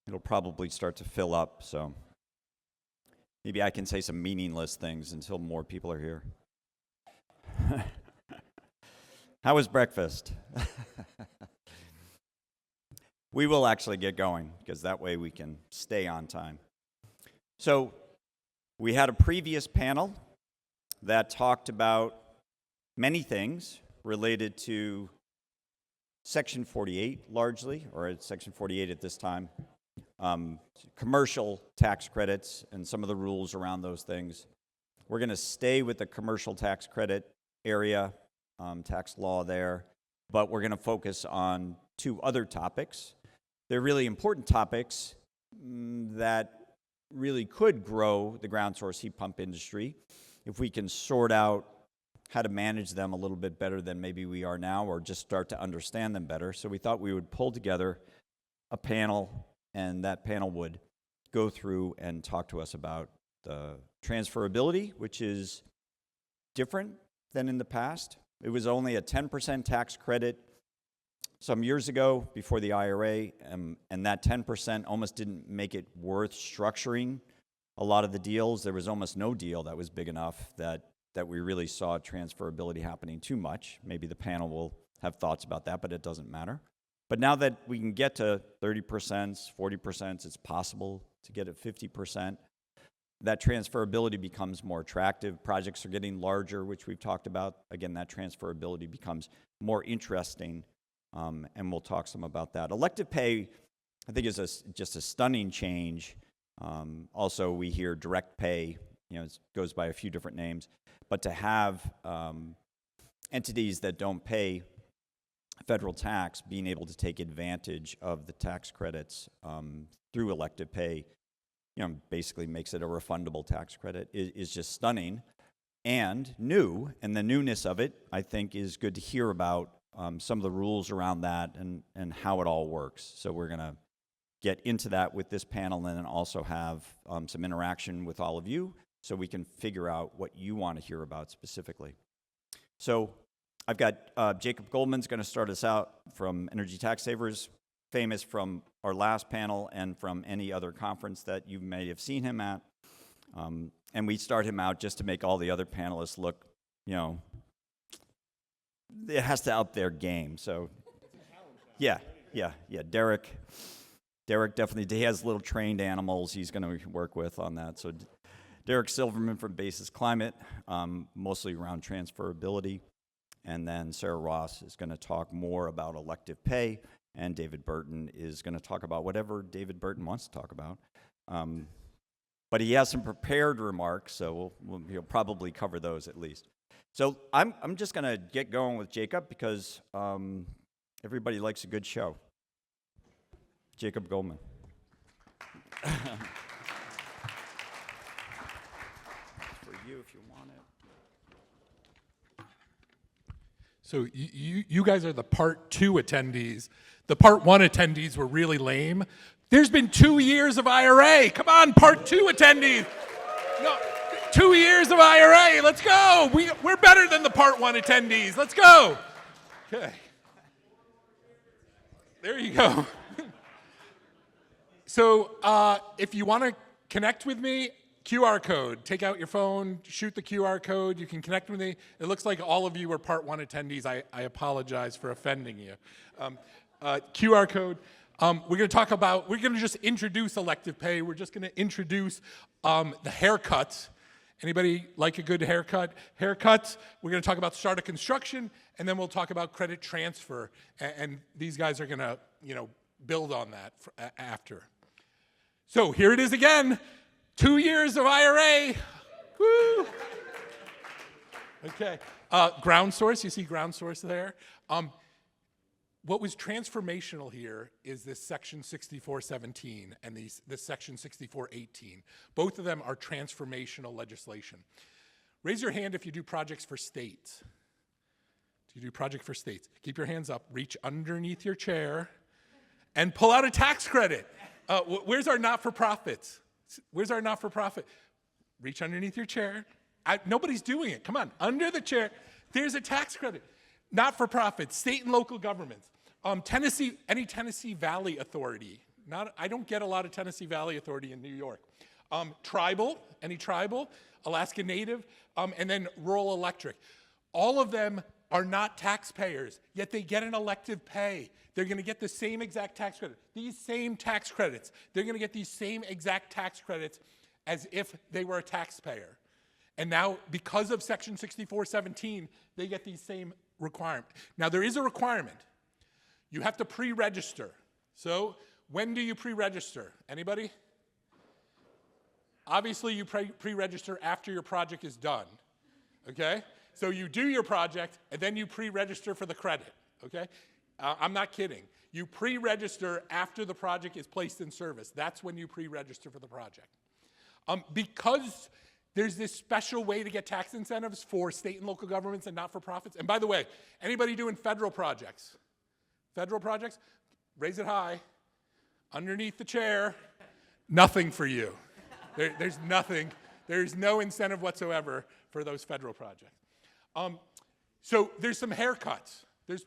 It'll probably start to fill up, so maybe I can say some meaningless things until more people are here. How was breakfast? We will actually get going, because that way we can stay on time. So we had a previous panel that talked about many things related to Section 48 largely, or Section 48 at this time, commercial tax credits and some of the rules around those things. We're going to stay with the commercial tax credit area, tax law there, but we're going to focus on two other topics. They're really important topics that really could grow the ground source heat pump industry if we can sort out how to manage them a little bit better than maybe we are now, or just start to understand them better. So we thought we would pull together a panel, and that panel would go through and talk to us about the transferability, which is different than in the past. It was only a 10% tax credit some years ago before the IRA, and that 10% almost didn't make it worth structuring a lot of the deals. There was almost no deal that was big enough that we really saw transferability happening too much. Maybe the panel will have thoughts about that, but it doesn't matter. But now that we can get to 30%, 40%, it's possible to get at 50%, that transferability becomes more attractive. Projects are getting larger, which we've talked about. Again, that transferability becomes more interesting, and we'll talk some about that. Elective pay, I think, is just a stunning change. Also, we hear direct pay, it goes by a few different names, but to have entities that don't pay federal tax being able to take advantage of the tax credits through elective pay, basically makes it a refundable tax credit, is just stunning and new. And the newness of it, I think, is good to hear about some of the rules around that and how it all works. So we're going to get into that with this panel, and then also have some interaction with all of you so we can figure out what you want to hear about specifically. So I've got Jacob Goldman's going to start us out from Energy Tax Savers, famous from our last panel and from any other conference that you may have seen him at. And we start him out just to make all the other panelists look, it has to up their game. So, yeah. Derek definitely, he has little trained animals he's going to work with on that. So Derek Silverman from Basis Climate, mostly around transferability. And then Sara Ross is going to talk more about elective pay, and David Burton is going to talk about whatever David Burton wants to talk about. But he has some prepared remarks, so he'll probably cover those at least. So I'm just going to get going with Jacob, because everybody likes a good show. Jacob Goldman. For you, if you want it. So you guys are the part 2 attendees. The part 1 attendees were really lame. There's been 2 years of IRA. Come on, part 2 attendees. No, 2 years of IRA. Let's go. We're better than the part 1 attendees. Let's go. Okay. There you go. So if you want to connect with me, QR code. Take out your phone, shoot the QR code. You can connect with me. It looks like all of you were part 1 attendees. I apologize for offending you. QR code. We're going to just introduce elective pay. We're just going to introduce the haircuts. Anybody like a good haircut? Haircuts. We're going to talk about start of construction, and then we'll talk about credit transfer. And these guys are going to, build on that after. So here it is again. 2 years of IRA. Woo! Okay. Ground source. You see ground source there. What was transformational here is this Section 6417 and this Section 6418. Both of them are transformational legislation. Raise your hand if you do projects for states. Do you do project for states? Keep your hands up. Reach underneath your chair and pull out a tax credit. Where's our not-for-profits? Where's our not-for-profit? Reach underneath your chair. Nobody's doing it. Come on, under the chair. There's a tax credit. Not-for-profit, state and local governments. Tennessee Valley Authority. I don't get a lot of Tennessee Valley Authority in New York. Tribal, any tribal, Alaska Native, and then rural electric. All of them are not taxpayers, yet they get an elective pay. They're going to get the same exact tax credit. These same tax credits, they're going to get these same exact tax credits as if they were a taxpayer. And now, because of Section 6417, they get these same requirements. Now, there is a requirement. You have to pre-register. So, when do you pre-register? Anybody? Obviously, you pre-register after your project is done, okay? So you do your project, and then you pre-register for the credit, okay? I'm not kidding. You pre-register after the project is placed in service. That's when you pre-register for the project. Because there's this special way to get tax incentives for state and local governments and not-for-profits. And by the way, anybody doing federal projects? Federal projects? Raise it high. Underneath the chair. Nothing for you. There's nothing. There's no incentive whatsoever for those federal projects. So there's some haircuts. There's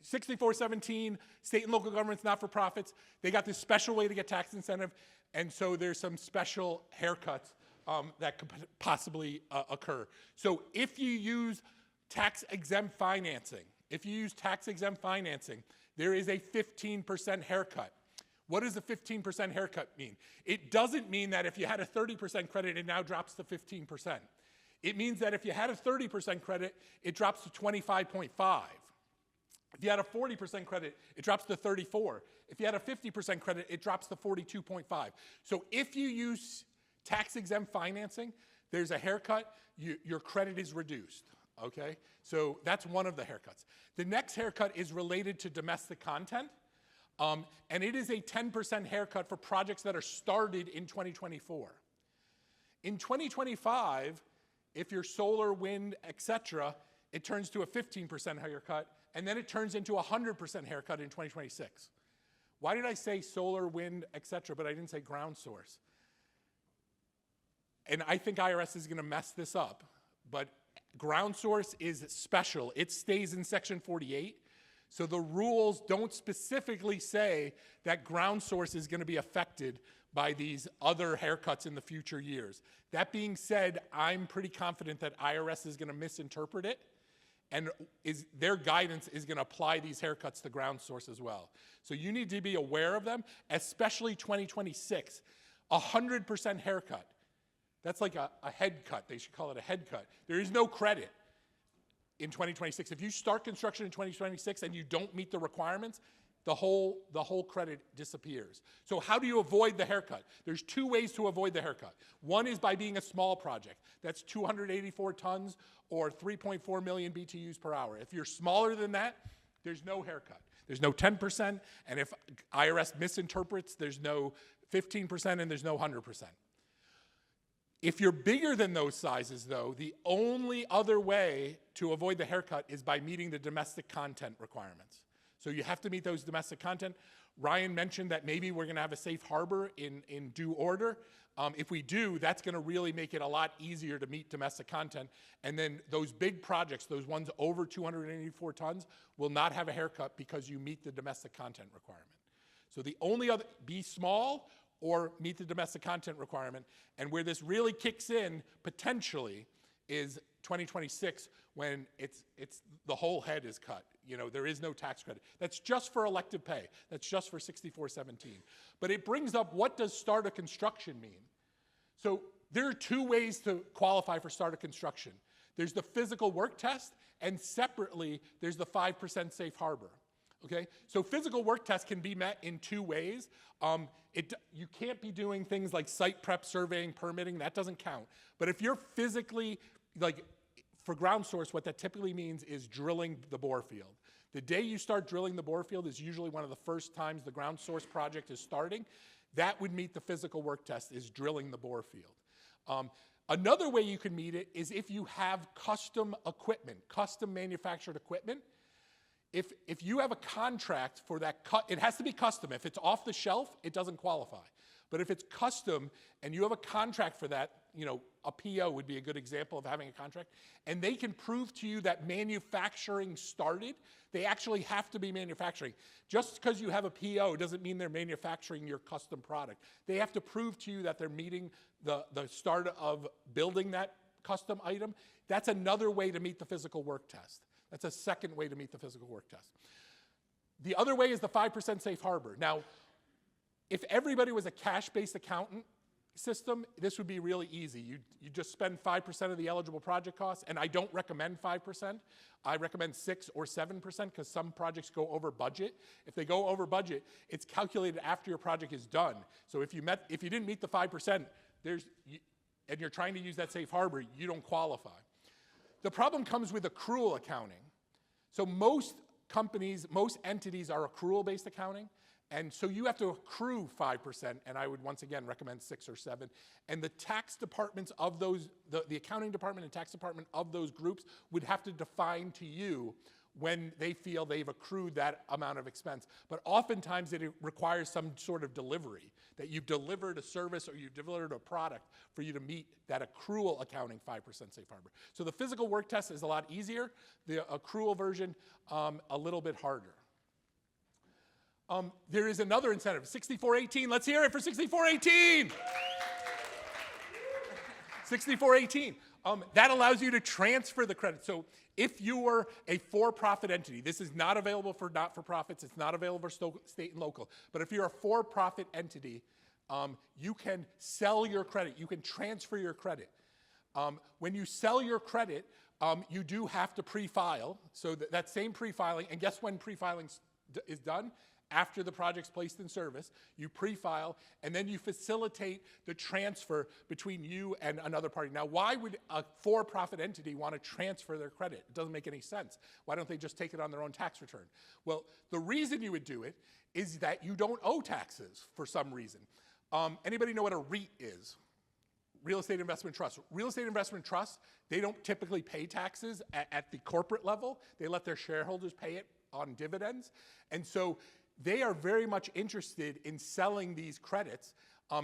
6417, state and local governments, not-for-profits. They got this special way to get tax incentive, and so there's some special haircuts that could possibly occur. So if you use tax-exempt financing, there is a 15% haircut. What does a 15% haircut mean? It doesn't mean that if you had a 30% credit, it now drops to 15%. It means that if you had a 30% credit, it drops to 25.5. If you had a 40% credit, it drops to 34. If you had a 50% credit, it drops to 42.5. So if you use tax-exempt financing, there's a haircut, your credit is reduced, okay? So that's one of the haircuts. The next haircut is related to domestic content, and it is a 10% haircut for projects that are started in 2024. In 2025, if you're solar, wind, etc., it turns to a 15% haircut, and then it turns into a 100% haircut in 2026. Why did I say solar, wind, etc., but I didn't say ground source? And I think IRS is going to mess this up, but ground source is special. It stays in Section 48, so the rules don't specifically say that ground source is going to be affected by these other haircuts in the future years. That being said, I'm pretty confident that IRS is going to misinterpret it, and their guidance is going to apply these haircuts to ground source as well. So you need to be aware of them, especially 2026. 100% haircut. That's like a head cut. They should call it a head cut. There is no credit in 2026. If you start construction in 2026 and you don't meet the requirements, the whole credit disappears. So how do you avoid the haircut? There's two ways to avoid the haircut. One is by being a small project. That's 284 tons or 3.4 million BTUs per hour. If you're smaller than that, there's no haircut. There's no 10%, and if IRS misinterprets, there's no 15% and there's no 100%. If you're bigger than those sizes, though, the only other way to avoid the haircut is by meeting the domestic content requirements. So you have to meet those domestic content. Ryan mentioned that maybe we're going to have a safe harbor in due order. If we do, that's going to really make it a lot easier to meet domestic content. And then those big projects, those ones over 284 tons, will not have a haircut because you meet the domestic content requirement. So the only other, be small or meet the domestic content requirement. And where this really kicks in, potentially, is 2026 when it's the whole head is cut. You know, there is no tax credit. That's just for elective pay. That's just for 6417. But it brings up, what does start of construction mean? So there are two ways to qualify for start of construction. There's the physical work test, and separately, there's the 5% safe harbor. Okay, so physical work test can be met in two ways. You can't be doing things like site prep, surveying, permitting. That doesn't count. But if you're physically, like for ground source, what that typically means is drilling the bore field. The day you start drilling the bore field is usually one of the first times the ground source project is starting. That would meet the physical work test, is drilling the bore field. Another way you can meet it is if you have custom equipment, custom manufactured equipment. If you have a contract for that cut, it has to be custom. If it's off the shelf, it doesn't qualify. But if it's custom and you have a contract for that, a PO would be a good example of having a contract, and they can prove to you that manufacturing started, they actually have to be manufacturing. Just because you have a PO doesn't mean they're manufacturing your custom product. They have to prove to you that they're meeting the start of building that custom item. That's another way to meet the physical work test. That's a second way to meet the physical work test. The other way is the 5% safe harbor. Now, if everybody was a cash-based accountant system, this would be really easy. You just spend 5% of the eligible project costs, and I don't recommend 5%. I recommend 6 or 7% because some projects go over budget. If they go over budget, it's calculated after your project is done. So if you didn't meet the 5%, and you're trying to use that safe harbor, you don't qualify. The problem comes with accrual accounting. So most companies, most entities are accrual-based accounting. And so you have to accrue 5%, and I would once again recommend 6 or 7. And the tax departments of those, the accounting department and tax department of those groups would have to define to you when they feel they've accrued that amount of expense. But oftentimes it requires some sort of delivery, that you've delivered a service or you've delivered a product for you to meet that accrual accounting 5% safe harbor. So the physical work test is a lot easier. The accrual version, a little bit harder. There is another incentive, 6418. Let's hear it for 6418. 6418. That allows you to transfer the credit. So if you were a for-profit entity, this is not available for not-for-profits, it's not available for state and local, but if you're a for-profit entity, you can sell your credit, you can transfer your credit. When you sell your credit, you do have to pre-file, so that same pre-filing, and guess when pre-filing is done? After the project's placed in service, you pre-file, and then you facilitate the transfer between you and another party. Now, why would a for-profit entity want to transfer their credit? It doesn't make any sense. Why don't they just take it on their own tax return? Well, the reason you would do it is that you don't owe taxes for some reason. Anybody know what a REIT is? Real estate investment trust. Real estate investment trusts, they don't typically pay taxes at the corporate level. They let their shareholders pay it on dividends. And so they are very much interested in selling these credits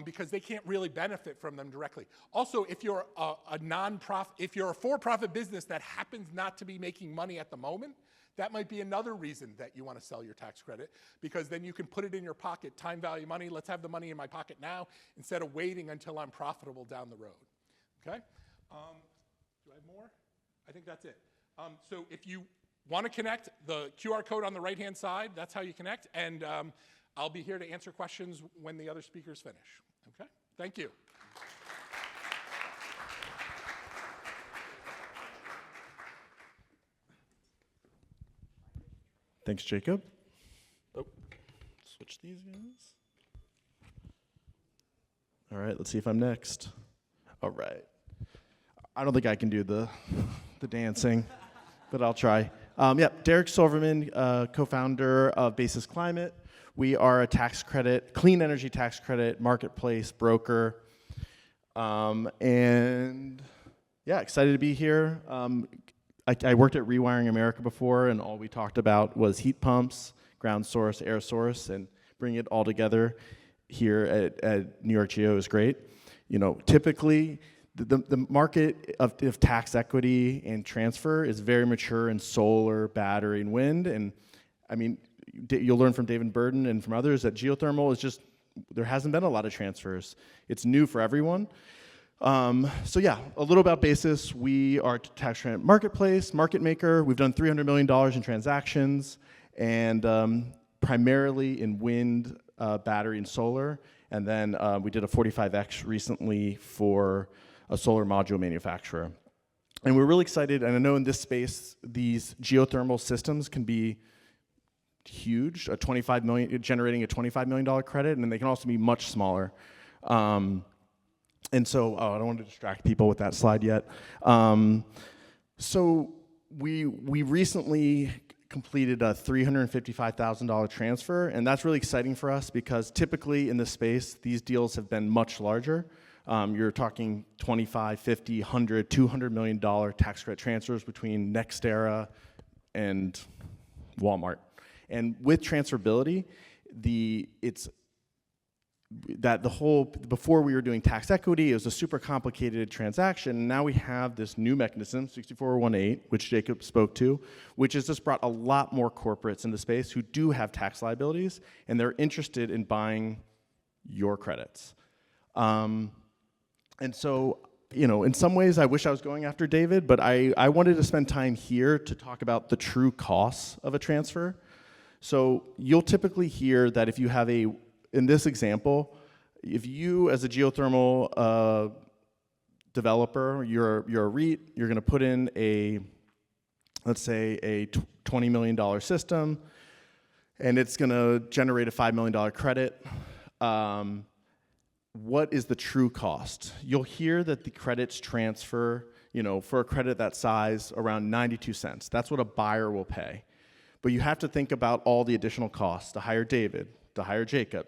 because they can't really benefit from them directly. Also, if you're a non-profit, if you're a for-profit business that happens not to be making money at the moment, that might be another reason that you want to sell your tax credit, because then you can put it in your pocket, time value money. Let's have the money in my pocket now instead of waiting until I'm profitable down the road. Okay? Do I have more? I think that's it. So if you want to connect, the QR code on the right-hand side, that's how you connect, and I'll be here to answer questions when the other speakers finish. Okay? Thank you. Thanks, Jacob. Oh, switch these guys. All right, let's see if I'm next. All right. I don't think I can do the dancing, but I'll try. Derek Silverman, co-founder of Basis Climate. We are a tax credit, clean energy tax credit marketplace broker. And yeah, excited to be here. I worked at Rewiring America before, and all we talked about was heat pumps, ground source, air source, and bringing it all together here at NY-GEO is great. You know, typically, the market of tax equity and transfer is very mature in solar, battery, and wind. And I mean, you'll learn from David Burton and from others that geothermal is just, there hasn't been a lot of transfers. It's new for everyone. So yeah, a little about Basis. We are a tax credit marketplace, market maker. We've done $300 million in transactions, and primarily in wind, battery, and solar. And then we did a 45X recently for a solar module manufacturer. And we're really excited, and I know in this space, these geothermal systems can be huge, generating a $25 million credit, and they can also be much smaller. And so, I don't want to distract people with that slide yet. So we recently completed a $355,000 transfer, and that's really exciting for us because typically in this space, these deals have been much larger. You're talking 25, 50, 100, $200 million tax credit transfers between NextEra and Walmart. And with transferability, that before we were doing tax equity, it was a super complicated transaction. And now we have this new mechanism, 6418, which Jacob spoke to, which has just brought a lot more corporates into space who do have tax liabilities, and they're interested in buying your credits. And so, in some ways, I wish I was going after David, but I wanted to spend time here to talk about the true costs of a transfer. So you'll typically hear that if you have in this example, if you as a geothermal developer, you're a REIT, you're gonna put in let's say a $20 million system, and it's gonna generate a $5 million credit. What is the true cost? You'll hear that the credits transfer, for a credit that size, around 92 cents. That's what a buyer will pay. But you have to think about all the additional costs to hire David, to hire Jacob,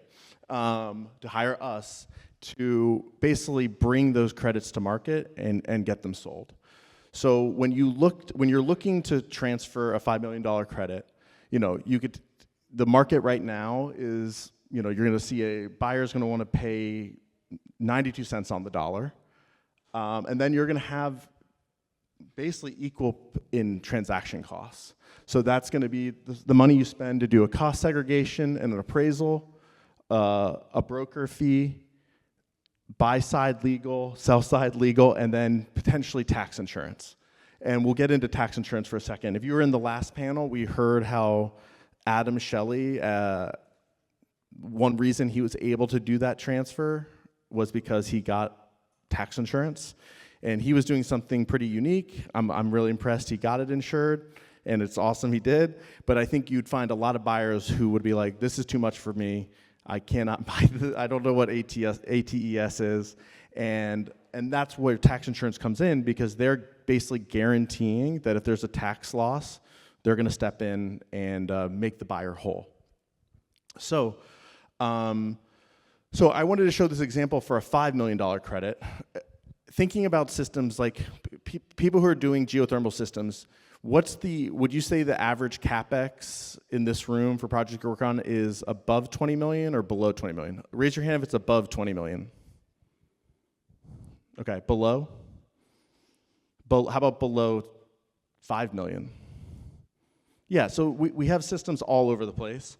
to hire us, to basically bring those credits to market and get them sold. So when you're looking to transfer a $5 million credit, the market right now is, you're gonna see a buyer's gonna wanna pay 92 cents on the dollar, and then you're gonna have basically equal in transaction costs. So that's gonna be the money you spend to do a cost segregation and an appraisal, a broker fee, buy-side legal, sell-side legal, and then potentially tax insurance. And we'll get into tax insurance for a second. If you were in the last panel, we heard how Adam Shelley, one reason he was able to do that transfer was because he got tax insurance. And he was doing something pretty unique. I'm really impressed he got it insured, and it's awesome he did. But I think you'd find a lot of buyers who would be like, this is too much for me. I cannot buy this. I don't know what ATES is. And that's where tax insurance comes in, because they're basically guaranteeing that if there's a tax loss, they're gonna step in and make the buyer whole. So I wanted to show this example for a $5 million credit. Thinking about systems like people who are doing geothermal systems, would you say the average CapEx in this room for projects you work on is above 20 million or below 20 million? Raise your hand if it's above 20 million. Okay, below? How about below 5 million? Yeah, so we have systems all over the place.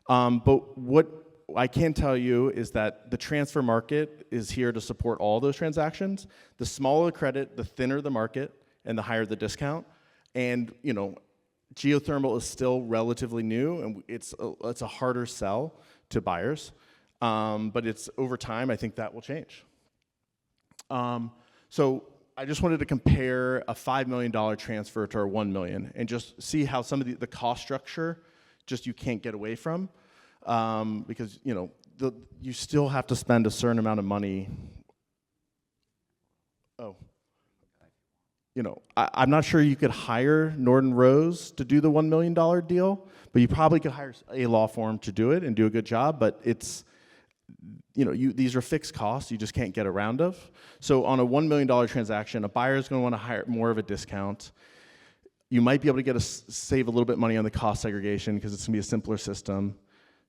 But what I can tell you is that the transfer market is here to support all those transactions. The smaller the credit, the thinner the market, and the higher the discount. And geothermal is still relatively new, and it's a harder sell to buyers. But it's over time, I think that will change. So I just wanted to compare a $5 million transfer to our $1 million and just see how some of the cost structure just you can't get away from. Because you still have to spend a certain amount of money. I'm not sure you could hire Norton Rose to do the $1 million deal, but you probably could hire a law firm to do it and do a good job. But it's, these are fixed costs you just can't get around of. So on a $1 million transaction, a buyer is going to want to hire more of a discount. You might be able to save a little bit of money on the cost segregation because it's going to be a simpler system.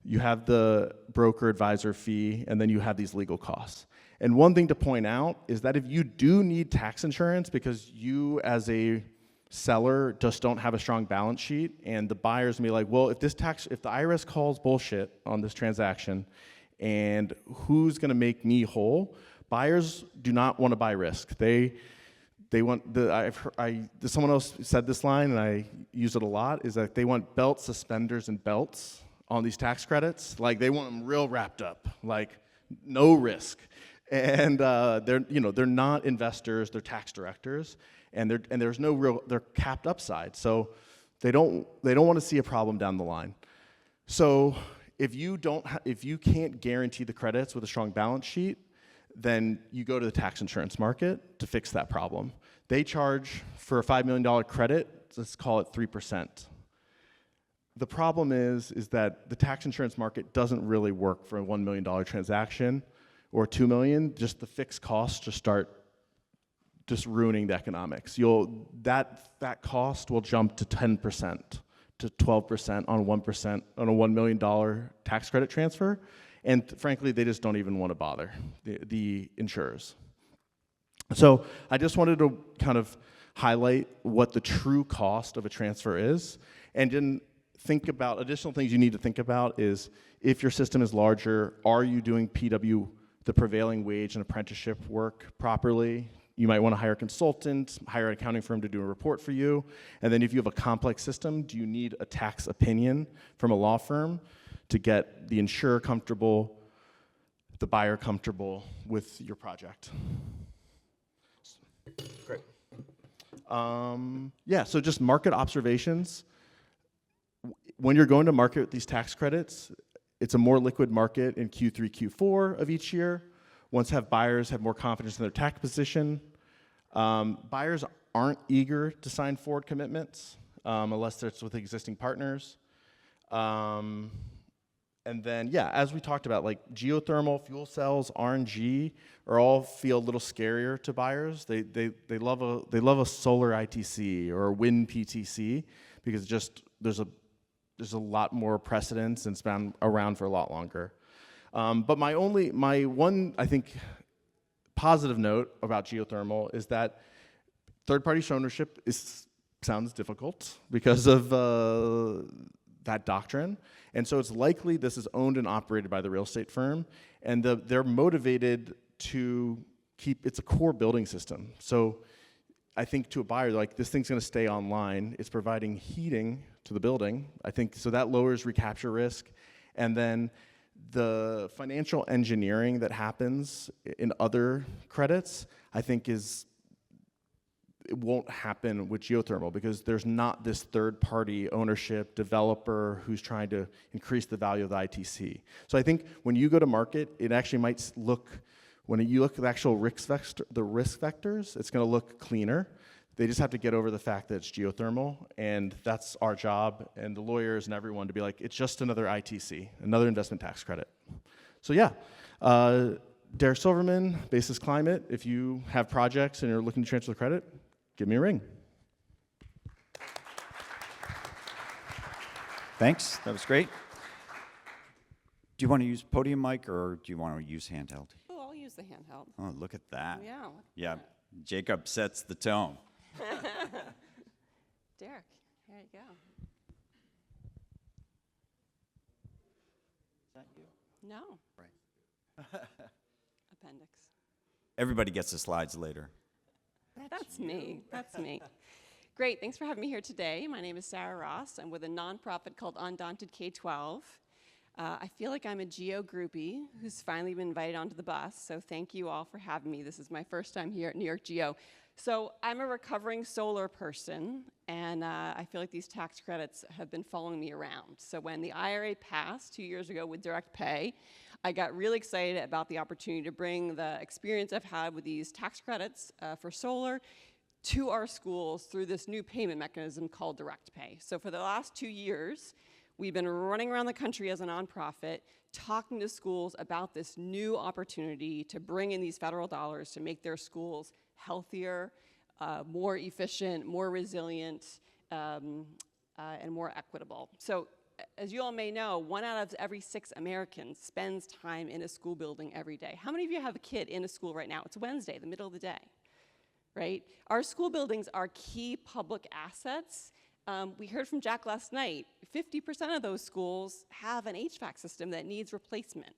You have the broker advisor fee, and then you have these legal costs. And one thing to point out is that if you do need tax insurance because you as a seller just don't have a strong balance sheet, and the buyer's gonna be like, well, if the IRS calls bullshit on this transaction, and who's gonna make me whole? Buyers do not want to buy risk. They want someone else said this line, and I use it a lot, is that they want belts, suspenders, and belts on these tax credits. Like, they want them real wrapped up, like no risk. And they're not investors, they're tax directors, and there's no real, they're capped upside. So they don't want to see a problem down the line. So if you can't guarantee the credits with a strong balance sheet, then you go to the tax insurance market to fix that problem. They charge for a $5 million credit, let's call it 3%. The problem is that the tax insurance market doesn't really work for a $1 million transaction or $2 million. Just the fixed costs just start ruining the economics. That cost will jump to 10% to 12% on 1% on a $1 million tax credit transfer, And frankly, they just don't even want to bother, the insurers. So I just wanted to kind of highlight what the true cost of a transfer is, and then think about additional things you need to think about is if your system is larger, are you doing PW, the prevailing wage and apprenticeship work properly? You might want to hire a consultant, hire an accounting firm to do a report for you. And then if you have a complex system, do you need a tax opinion from a law firm to get the insurer comfortable, the buyer comfortable with your project? Great. Yeah, so just market observations. When you're going to market with these tax credits, it's a more liquid market in Q3, Q4 of each year. Once buyers have more confidence in their tax position. Buyers aren't eager to sign forward commitments unless it's with existing partners. And then, yeah, as we talked about, like geothermal, fuel cells, RNG, all feel a little scarier to buyers. They love a solar ITC or a wind PTC because just there's a lot more precedence and it's been around for a lot longer. But my one, I think, positive note about geothermal is that third-party ownership sounds difficult because of that doctrine. And so it's likely this is owned and operated by the real estate firm, and they're motivated to it's a core building system. So I think to a buyer, like, this thing's gonna stay online. It's providing heating to the building. I think, so that lowers recapture risk. And then the financial engineering that happens in other credits, I think it won't happen with geothermal because there's not this third-party ownership developer who's trying to increase the value of the ITC. So I think when you go to market, it actually might look, when you look at the actual risk vectors, it's gonna look cleaner. They just have to get over the fact that it's geothermal, and that's our job, and the lawyers and everyone to be like, it's just another ITC, another investment tax credit. So yeah, Derek Silverman, Basis Climate. If you have projects and you're looking to transfer the credit, give me a ring. Thanks, that was great. Do you want to use podium mic or do you want to use handheld? Oh, I'll use the handheld. Oh, look at that. Yeah. Yeah, Jacob sets the tone. Derek, here you go. Is that you? No. Right. Appendix. Everybody gets the slides later. That's me. That's me. Great. Thanks for having me here today. My name is Sara Ross. I'm with a nonprofit called Undaunted K-12. I feel like I'm a Geo groupie who's finally been invited onto the bus, so thank you all for having me. This is my first time here at New York Geo. So I'm a recovering solar person, and I feel like these tax credits have been following me around. So when the IRA passed 2 years ago with direct pay, I got really excited about the opportunity to bring the experience I've had with these tax credits for solar to our schools through this new payment mechanism called direct pay. So for the last 2 years, we've been running around the country as a nonprofit, talking to schools about this new opportunity to bring in these federal dollars to make their schools healthier, more efficient, more resilient, and more equitable. So as you all may know, 1 out of every 6 Americans spends time in a school building every day. How many of you have a kid in a school right now? It's Wednesday, the middle of the day, right? Our school buildings are key public assets. We heard from Jack last night, 50% of those schools have an HVAC system that needs replacement.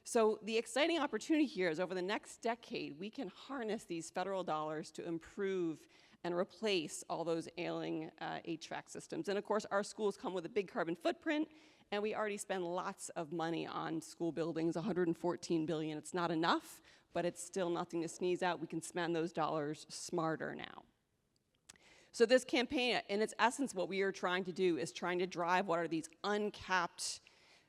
So the exciting opportunity here is over the next decade, we can harness these federal dollars to improve and replace all those ailing HVAC systems. And of course, our schools come with a big carbon footprint, and we already spend lots of money on school buildings, $114 billion. It's not enough, but it's still nothing to sneeze at. We can spend those dollars smarter now. So this campaign, in its essence, what we are trying to do is trying to drive what are these uncapped,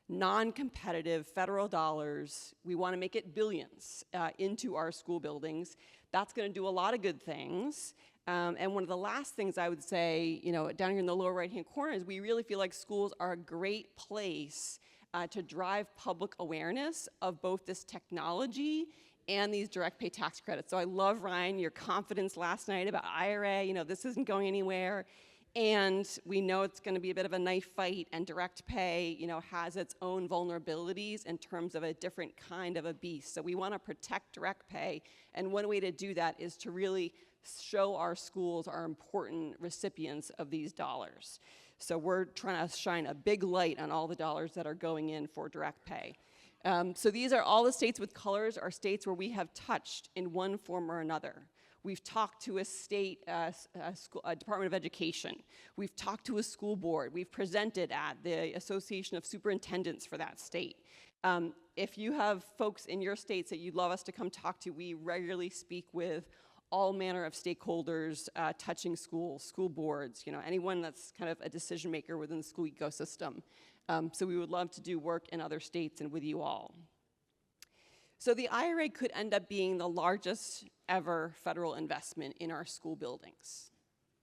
non-competitive federal dollars. We want to make it billions into our school buildings. That's going to do a lot of good things. And one of the last things I would say, down here in the lower right-hand corner is we really feel like schools are a great place to drive public awareness of both this technology and these direct pay tax credits. So I love, Ryan, your confidence last night about IRA, this isn't going anywhere. And we know it's going to be a bit of a knife fight, and direct pay, has its own vulnerabilities in terms of a different kind of a beast. So we want to protect direct pay, and one way to do that is to really show our schools are important recipients of these dollars. So we're trying to shine a big light on all the dollars that are going in for direct pay. So these are all the states with colors, are states where we have touched in one form or another. We've talked to a state Department of Education. We've talked to a school board. We've presented at the Association of Superintendents for that state. If you have folks in your states that you'd love us to come talk to, we regularly speak with all manner of stakeholders touching schools, school boards, anyone that's kind of a decision maker within the school ecosystem. So we would love to do work in other states and with you all. So the IRA could end up being the largest ever federal investment in our school buildings.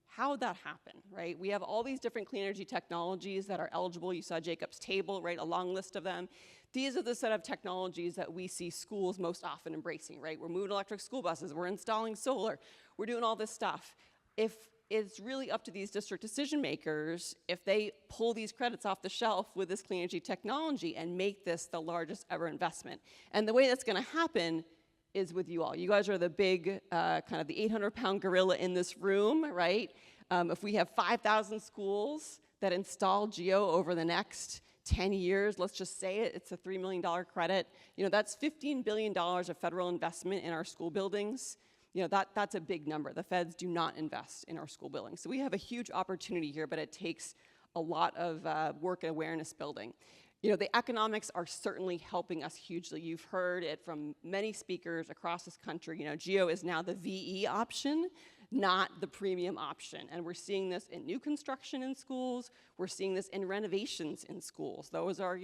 How would that happen, right? We have all these different clean energy technologies that are eligible. You saw Jacob's table, right? A long list of them. These are the set of technologies that we see schools most often embracing, right? We're moving electric school buses, we're installing solar, we're doing all this stuff. If it's really up to these district decision makers if they pull these credits off the shelf with this clean energy technology and make this the largest ever investment. And the way that's going to happen is with you all. You guys are the big, kind of the 800-pound gorilla in this room, right? If we have 5,000 schools that install GEO over the next 10 years, let's just say it's a $3 million credit, that's $15 billion of federal investment in our school buildings. That's a big number. The feds do not invest in our school buildings. So we have a huge opportunity here, but it takes a lot of work and awareness building. The economics are certainly helping us hugely. You've heard it from many speakers across this country. GEO is now the VE option, not the premium option. And we're seeing this in new construction in schools. We're seeing this in renovations in schools. Those are,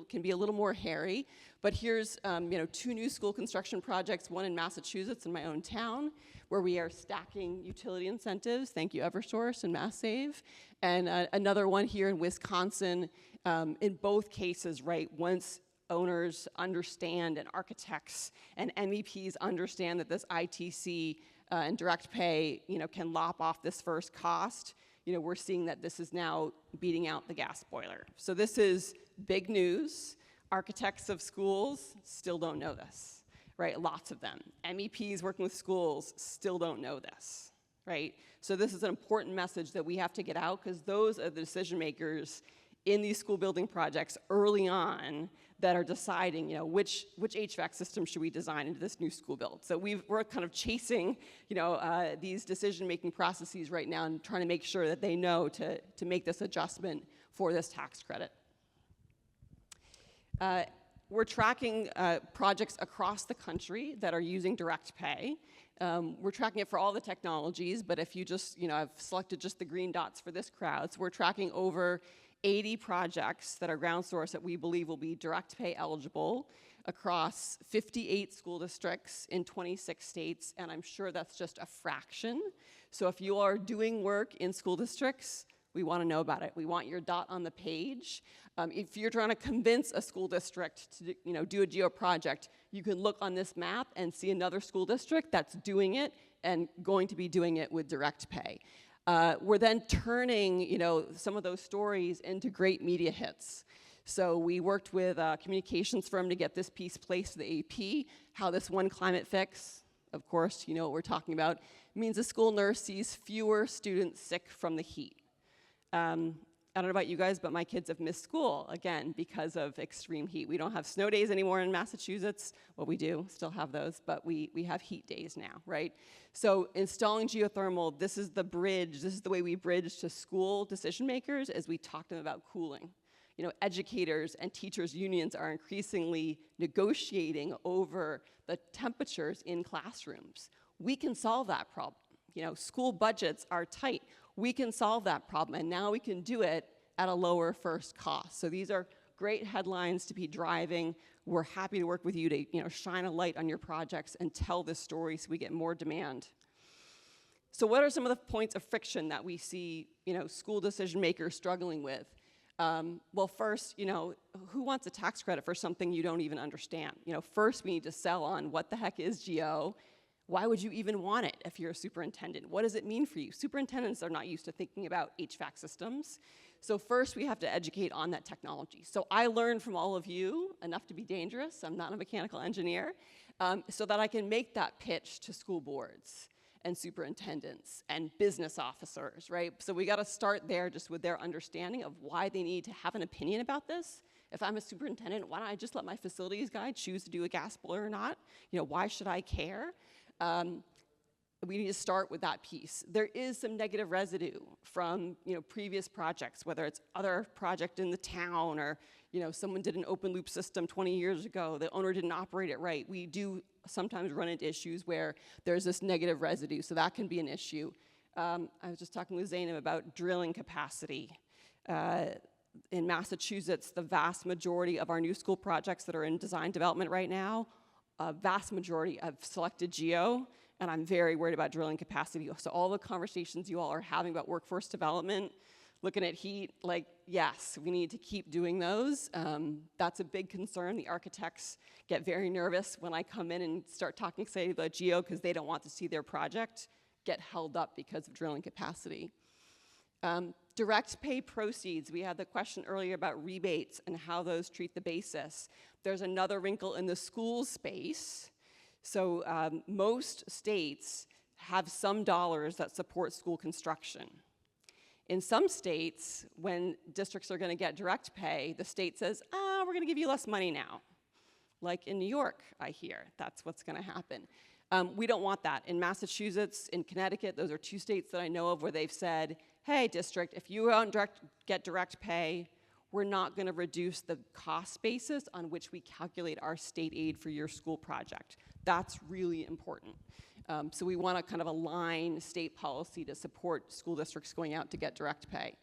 can be a little more hairy. But here's, 2 new school construction projects, one in Massachusetts in my own town, where we are stacking utility incentives. Thank you, Eversource and MassSave. And another one here in Wisconsin. In both cases, right, once owners understand and architects and MEPs understand that this ITC and direct pay, can lop off this first cost, we're seeing that this is now beating out the gas boiler. So this is big news. Architects of schools still don't know this, right? Lots of them. MEPs working with schools still don't know this, right? So this is an important message that we have to get out because those are the decision makers in these school building projects early on that are deciding, which HVAC system should we design into this new school build. So we're kind of chasing, these decision-making processes right now and trying to make sure that they know to make this adjustment for this tax credit. We're tracking projects across the country that are using direct pay. We're tracking it for all the technologies, but if you just, I've selected just the green dots for this crowd. So we're tracking over 80 projects that are ground source that we believe will be direct pay eligible across 58 school districts in 26 states, and I'm sure that's just a fraction. So if you are doing work in school districts, we want to know about it. We want your dot on the page. If you're trying to convince a school district to do a GEO project, you can look on this map and see another school district that's doing it and going to be doing it with direct pay. We're then turning, some of those stories into great media hits. So we worked with a communications firm to get this piece placed to the AP, how this one climate fix, of course, you know what we're talking about, means a school nurse sees fewer students sick from the heat. I don't know about you guys, but my kids have missed school, again, because of extreme heat. We don't have snow days anymore in Massachusetts. Well, we do still have those, but we have heat days now, right? So installing geothermal, this is the bridge, this is the way we bridge to school decision makers as we talk to them about cooling. Educators and teachers unions are increasingly negotiating over the temperatures in classrooms. We can solve that problem. School budgets are tight. We can solve that problem, and now we can do it at a lower first cost. So these are great headlines to be driving. We're happy to work with you to shine a light on your projects and tell this story so we get more demand. So what are some of the points of friction that we see school decision makers struggling with? Well, first, who wants a tax credit for something you don't even understand? First, we need to sell on what the heck is GEO, Why would you even want it if you're a superintendent? What does it mean for you? Superintendents are not used to thinking about HVAC systems. So first we have to educate on that technology. So I learned from all of you enough to be dangerous. I'm not a mechanical engineer, so that I can make that pitch to school boards and superintendents and business officers, right? So we gotta start there just with their understanding of why they need to have an opinion about this. If I'm a superintendent, why don't I just let my facilities guy choose to do a gas boiler or not? You know, why should I care? We need to start with that piece. There is some negative residue from, you know, previous projects, whether it's other project in the town or, you know, someone did an open loop system 20 years ago, the owner didn't operate it right. We do sometimes run into issues where there's this negative residue, so that can be an issue. I was just talking with Zainab about drilling capacity. In Massachusetts, the vast majority of our new school projects that are in design development right now, a vast majority have selected GEO, and I'm very worried about drilling capacity. So all the conversations you all are having about workforce development, looking at heat, like, yes, we need to keep doing those. That's a big concern. The architects get very nervous when I come in and start talking excited about GEO because they don't want to see their project get held up because of drilling capacity. Direct pay proceeds, we had the question earlier about rebates and how those treat the basis. There's another wrinkle in the school space. So most states have some dollars that support school construction. In some states, when districts are gonna get direct pay, the state says, we're gonna give you less money now. Like in New York, I hear, that's what's gonna happen. We don't want that. In Massachusetts, in Connecticut, those are two states that I know of where they've said, hey, district, if you don't get direct pay, we're not gonna reduce the cost basis on which we calculate our state aid for your school project. That's really important. So we wanna kind of align state policy to support school districts going out to get direct pay.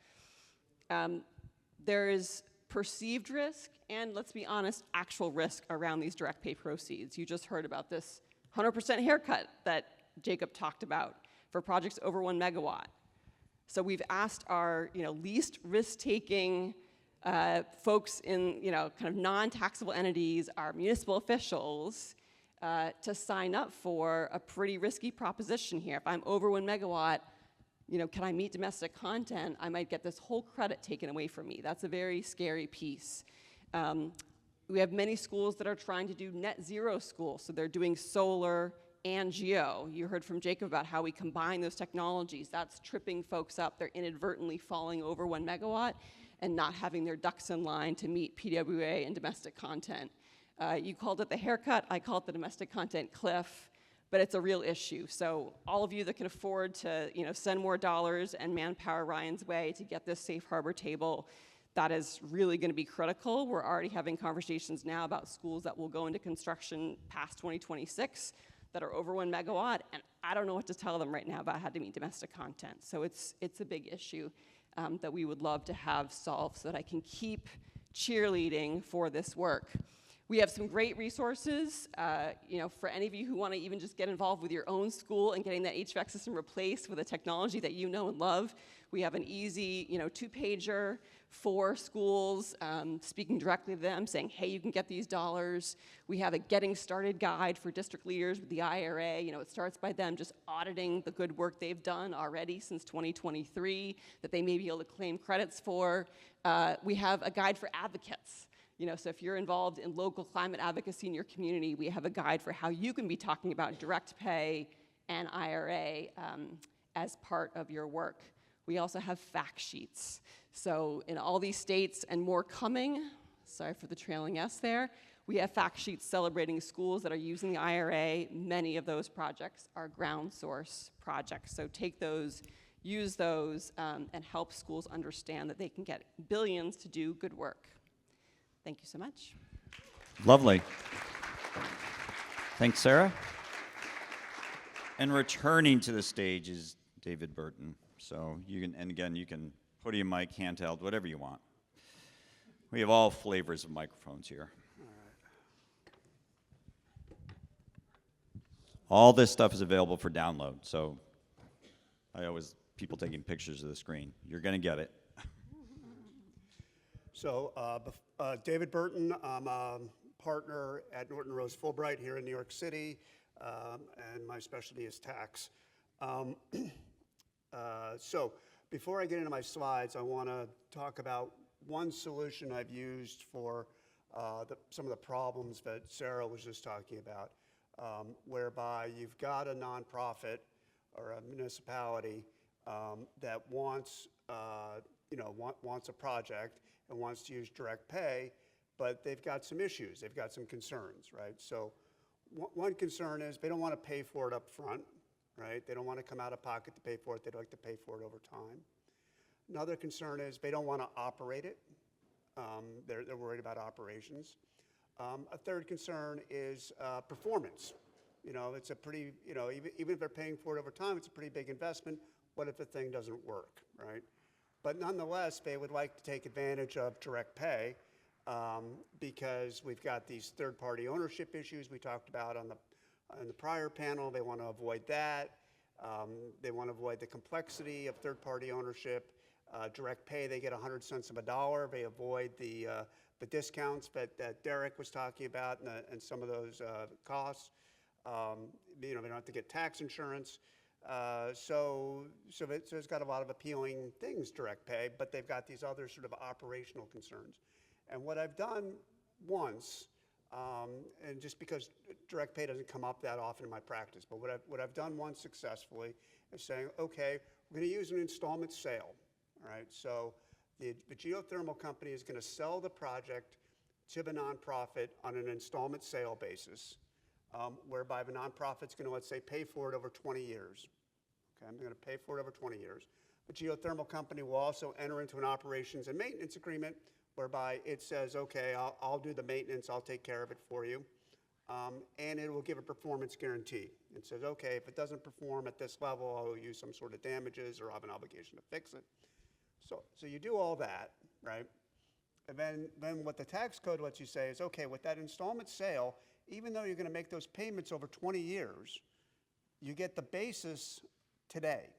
There is perceived risk and, let's be honest, actual risk around these direct pay proceeds. You just heard about this 100% haircut that Jacob talked about for projects over 1 megawatt. So we've asked our least risk-taking folks in kind of non-taxable entities, our municipal officials, to sign up for a pretty risky proposition here. If I'm over 1 megawatt, can I meet domestic content? I might get this whole credit taken away from me. That's a very scary piece. We have many schools that are trying to do net zero schools, so they're doing solar and GEO. You heard from Jacob about how we combine those technologies. That's tripping folks up. They're inadvertently falling over 1 megawatt and not having their ducks in line to meet PWA and domestic content. You called it the haircut, I call it the domestic content cliff, but it's a real issue. So all of you that can afford to send more dollars and manpower Ryan's way to get this safe harbor table, that is really going to be critical. We're already having conversations now about schools that will go into construction past 2026 that are over 1 megawatt, and I don't know what to tell them right now about how to meet domestic content. So it's a big issue that we would love to have solved so that I can keep cheerleading for this work. We have some great resources, for any of you who want to even just get involved with your own school and getting that HVAC system replaced with a technology that you know and love. We have an easy, 2-pager for schools, speaking directly to them, saying, hey, you can get these dollars. We have a getting started guide for district leaders with the IRA. It starts by them just auditing the good work they've done already since 2023 that they may be able to claim credits for. We have a guide for advocates. So if you're involved in local climate advocacy in your community, we have a guide for how you can be talking about direct pay and IRA as part of your work. We also have fact sheets. So in all these states and more coming, sorry for the trailing S there, we have fact sheets celebrating schools that are using the IRA. Many of those projects are ground source projects. So take those, use those, and help schools understand that they can get billions to do good work. Thank you so much. Lovely. Thanks, Sara. And returning to the stage is David Burton. So you can podium mic, handheld, whatever you want. We have all flavors of microphones here. All this stuff is available for download. So people taking pictures of the screen. You're going to get it. So, David Burton, I'm a partner at Norton Rose Fulbright here in New York City. and my specialty is tax. So before I get into my slides, I want to talk about one solution I've used for some of the problems that Sara was just talking about, whereby you've got a nonprofit or a municipality that wants, wants a project and wants to use direct pay, but they've got some issues, they've got some concerns, right? So one concern is they don't want to pay for it up front, right? They don't want to come out of pocket to pay for it, they'd like to pay for it over time. Another concern is they don't want to operate it. They're worried about operations. A third concern is performance. It's a pretty, even if they're paying for it over time, it's a pretty big investment. What if the thing doesn't work, right? But nonetheless, they would like to take advantage of direct pay because we've got these third-party ownership issues we talked about on the prior panel. They want to avoid that. They want to avoid the complexity of third-party ownership. Direct pay, they get 100 cents of a dollar. They avoid the discounts that Derek was talking about and some of those costs. They don't have to get tax insurance. So it's got a lot of appealing things, direct pay, but they've got these other sort of operational concerns. And what I've done once, and just because direct pay doesn't come up that often in my practice, but what I've done once successfully is saying, okay, we're going to use an installment sale. All right, so the geothermal company is going to sell the project to the nonprofit on an installment sale basis, whereby the nonprofit's going to, let's say, pay for it over 20 years. Okay, I'm going to pay for it over 20 years. The geothermal company will also enter into an operations and maintenance agreement whereby it says, okay, I'll do the maintenance, I'll take care of it for you, and it will give a performance guarantee. It says, okay, if it doesn't perform at this level, I'll owe you some sort of damages or I have an obligation to fix it. So you do all that, right? And then what the tax code lets you say is, okay, with that installment sale, even though you're going to make those payments over 20 years, you get the basis today.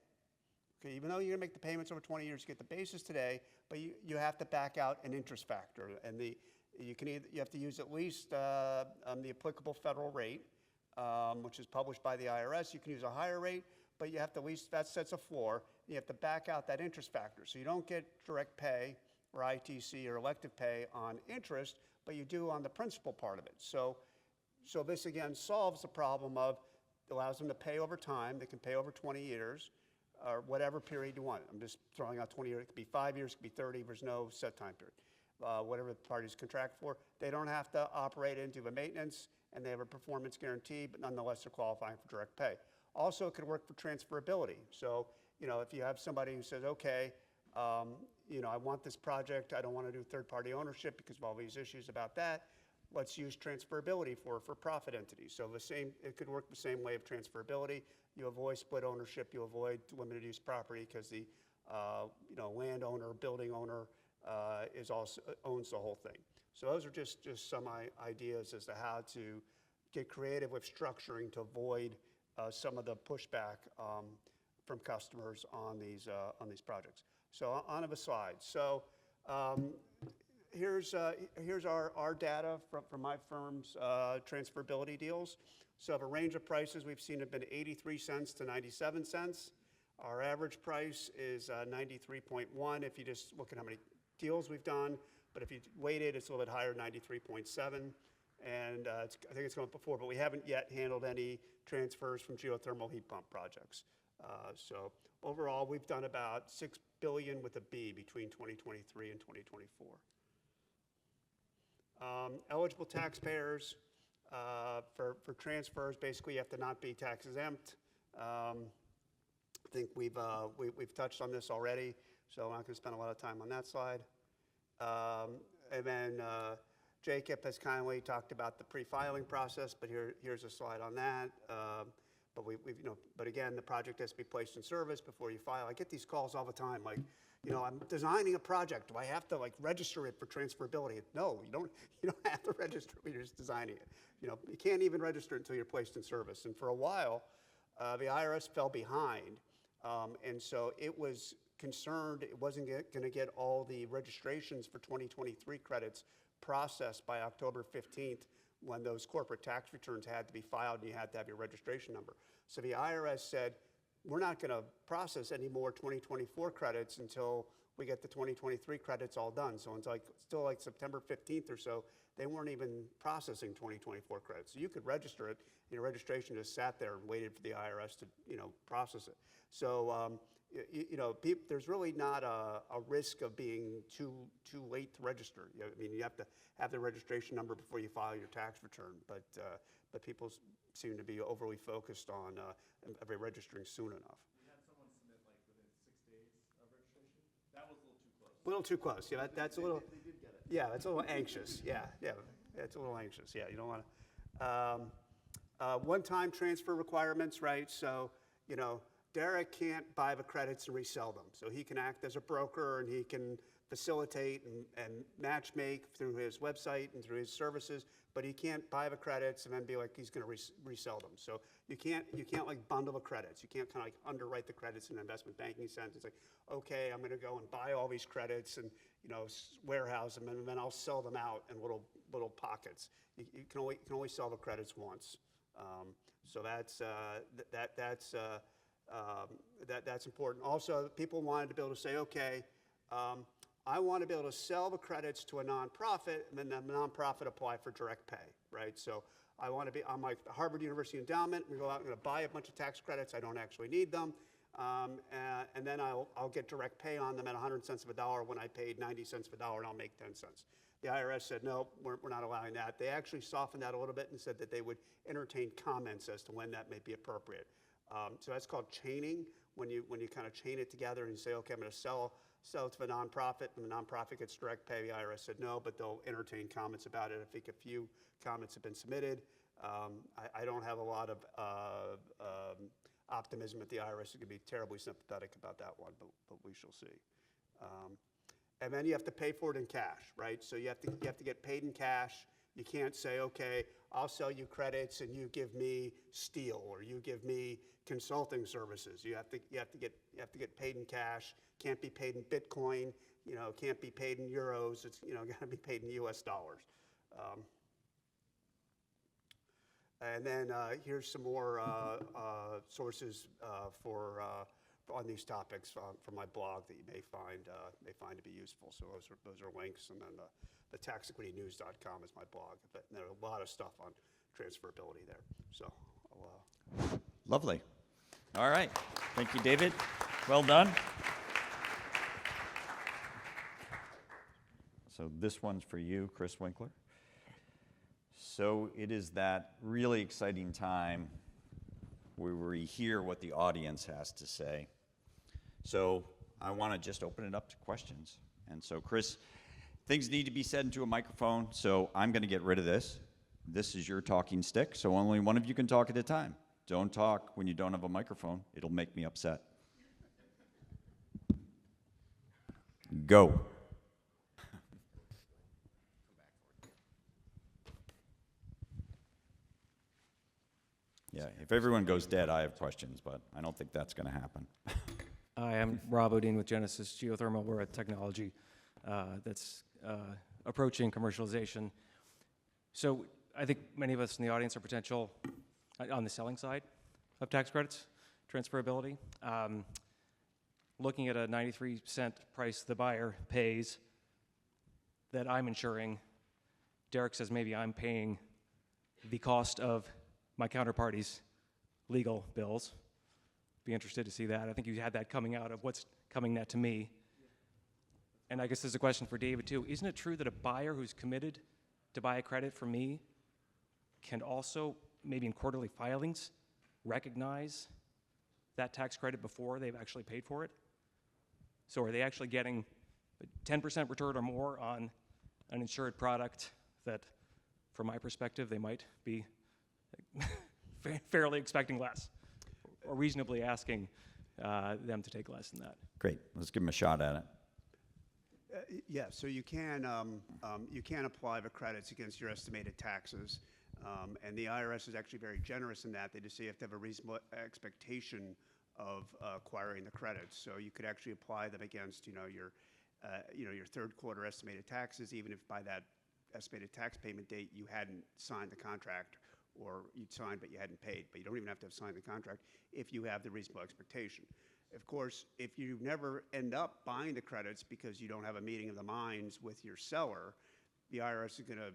Okay, even though you're going to make the payments over 20 years, you get the basis today, but you have to back out an interest factor, and you have to use at least the applicable federal rate, which is published by the IRS. You can use a higher rate, but you have to at least, that sets a floor. You have to back out that interest factor. So you don't get direct pay or ITC or elective pay on interest, but you do on the principal part of it. So this again solves the problem of, allows them to pay over time. They can pay over 20 years or whatever period you want. I'm just throwing out 20 years. It could be 5 years, it could be 30. There's no set time period. Whatever the parties contract for. They don't have to operate into a maintenance, and they have a performance guarantee, but nonetheless they're qualifying for direct pay. Also, it could work for transferability. So, if you have somebody who says, okay, I want this project, I don't want to do third-party ownership because of all these issues about that, let's use transferability for profit entities. So it could work the same way of transferability. You avoid split ownership, you avoid limited use property because the landowner, building owner owns the whole thing. So those are just some ideas as to how to get creative with structuring to avoid some of the pushback from customers on these projects. So on to the slides. So here's our data from my firm's transferability deals. So the range of prices we've seen have been 83 cents to 97 cents. Our average price is 93.1 if you just look at how many deals we've done. But if you weight it, it's a little bit higher, 93.7. And I think it's gone up before, but we haven't yet handled any transfers from geothermal heat pump projects. So overall, we've done about $6 billion with a B between 2023 and 2024. Eligible taxpayers for transfers, basically you have to not be tax exempt. I think we've touched on this already, so I'm not going to spend a lot of time on that slide. And then Jacob has kindly talked about the pre-filing process, but here's a slide on that. But again, the project has to be placed in service before you file. I get these calls all the time, like, I'm designing a project. Do I have to register it for transferability? No, you don't have to register. You're just designing it. You can't even register until you're placed in service. And for a while, the IRS fell behind, and so it was concerned it wasn't going to get all the registrations for 2023 credits processed by October 15th when those corporate tax returns had to be filed and you had to have your registration number. So the IRS said, we're not going to process any more 2024 credits until we get the 2023 credits all done. So it's like still like September 15th or so, they weren't even processing 2024 credits. So you could register it, and your registration just sat there and waited for the IRS to, process it. So, there's really not a risk of being too late to register. I mean, you have to have the registration number before you file your tax return, but people seem to be overly focused on registering soon enough. We had someone submit like within 6 days of registration. That was a little too close. A little too close. Yeah, that's a little. They did get it. Yeah, it's a little anxious. Yeah, it's a little anxious. Yeah, you don't want to. One-time transfer requirements, right? So, Derek can't buy the credits and resell them. So he can act as a broker and he can facilitate and match make through his website and through his services, but he can't buy the credits and then be like he's going to resell them. So you can't like bundle the credits. You can't kind of like underwrite the credits in an investment banking sense. It's like, okay, I'm going to go and buy all these credits and warehouse them and then I'll sell them out in little pockets. You can only sell the credits once. So that's important. Also, people wanted to be able to say, okay, I want to be able to sell the credits to a nonprofit, and then the nonprofit apply for direct pay, right? So I'm like the Harvard University endowment. We go out and going to buy a bunch of tax credits. I don't actually need them, and then I'll get direct pay on them at 100 cents of a dollar when I paid 90 cents of a dollar, and I'll make 10 cents. The IRS said, no, we're not allowing that. They actually softened that a little bit and said that they would entertain comments as to when that may be appropriate. So that's called chaining, when you kind of chain it together and you say, okay, I'm going to sell it to the nonprofit, and the nonprofit gets direct pay. The IRS said no, but they'll entertain comments about it. I think a few comments have been submitted. I don't have a lot of optimism that the IRS is going to be terribly sympathetic about that one, but we shall see. And then you have to pay for it in cash, right? So you have to get paid in cash. You can't say, okay, I'll sell you credits and you give me steel or you give me consulting services. You have to get paid in cash. Can't be paid in Bitcoin. Can't be paid in euros. It's got to be paid in U.S. dollars. And then here's some more sources on these topics from my blog that you may find to be useful. So those are links, and then the taxequitynews.com is my blog. But there are a lot of stuff on transferability there. So Lovely. All right. Thank you, David. Well done. So this one's for you, Chris Winkler. So it is that really exciting time where we hear what the audience has to say. So I want to just open it up to questions. And so, Chris, things need to be said into a microphone, so I'm going to get rid of this. This is your talking stick, so only one of you can talk at a time. Don't talk when you don't have a microphone. It'll make me upset. Go. Yeah, if everyone goes dead, I have questions, but I don't think that's going to happen. Hi, I'm Rob Odin with Genesis Geothermal. We're a technology that's approaching commercialization. So I think many of us in the audience are potential on the selling side of tax credits, transferability. Looking at a 93-cent price the buyer pays that I'm insuring, Derek says maybe I'm paying the cost of my counterparty's legal bills. Be interested to see that. I think you had that coming out of what's coming net to me. And I guess there's a question for David too. Isn't it true that a buyer who's committed to buy a credit from me can also, maybe in quarterly filings, recognize that tax credit before they've actually paid for it? So are they actually getting 10% return or more on an insured product that, from my perspective, they might be fairly expecting less, or reasonably asking them to take less than that? Great. Let's give them a shot at it. Yeah, so you can apply the credits against your estimated taxes, and the IRS is actually very generous in that. They just say you have to have a reasonable expectation of acquiring the credits. So you could actually apply them against your third quarter estimated taxes, even if by that estimated tax payment date, you hadn't signed the contract, or you'd signed but you hadn't paid. But you don't even have to have signed the contract if you have the reasonable expectation. Of course, if you never end up buying the credits because you don't have a meeting of the minds with your seller, the IRS is going to,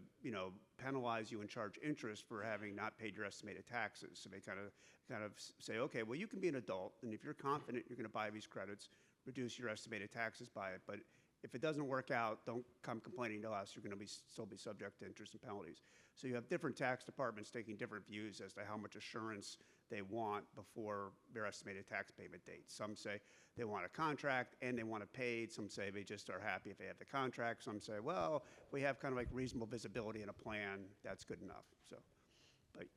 penalize you and charge interest for having not paid your estimated taxes. So they kind of say, okay, well, you can be an adult, and if you're confident you're going to buy these credits, reduce your estimated taxes by it. But if it doesn't work out, don't come complaining to us. You're going to still be subject to interest and penalties. So you have different tax departments taking different views as to how much assurance they want before their estimated tax payment date. Some say they want a contract and they want it paid. Some say they just are happy if they have the contract. Some say, well, if we have kind of like reasonable visibility in a plan, that's good enough. So,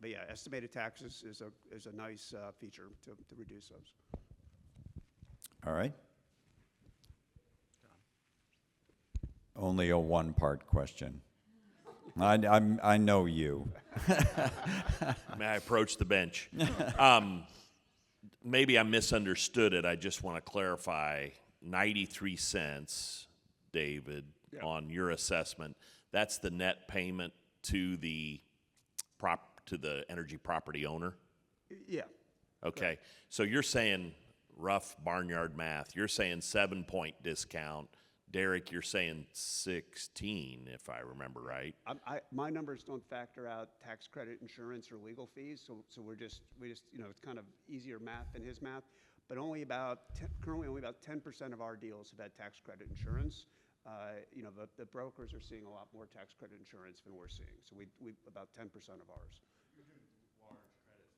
but yeah, estimated taxes is a nice feature to reduce those. All right. Only a one-part question. I know you. May I approach the bench? Maybe I misunderstood it. I just want to clarify 93 cents, David, on your assessment. That's the net payment to the energy property owner? Yeah. Okay. Right. So you're saying rough barnyard math. You're saying 7-point discount. Derek, you're saying 16, if I remember right. My numbers don't factor out tax credit, insurance, or legal fees, so we just it's kind of easier math than his math. But currently only about 10% of our deals have had tax credit insurance. The brokers are seeing a lot more tax credit insurance than we're seeing. So we about 10% of ours.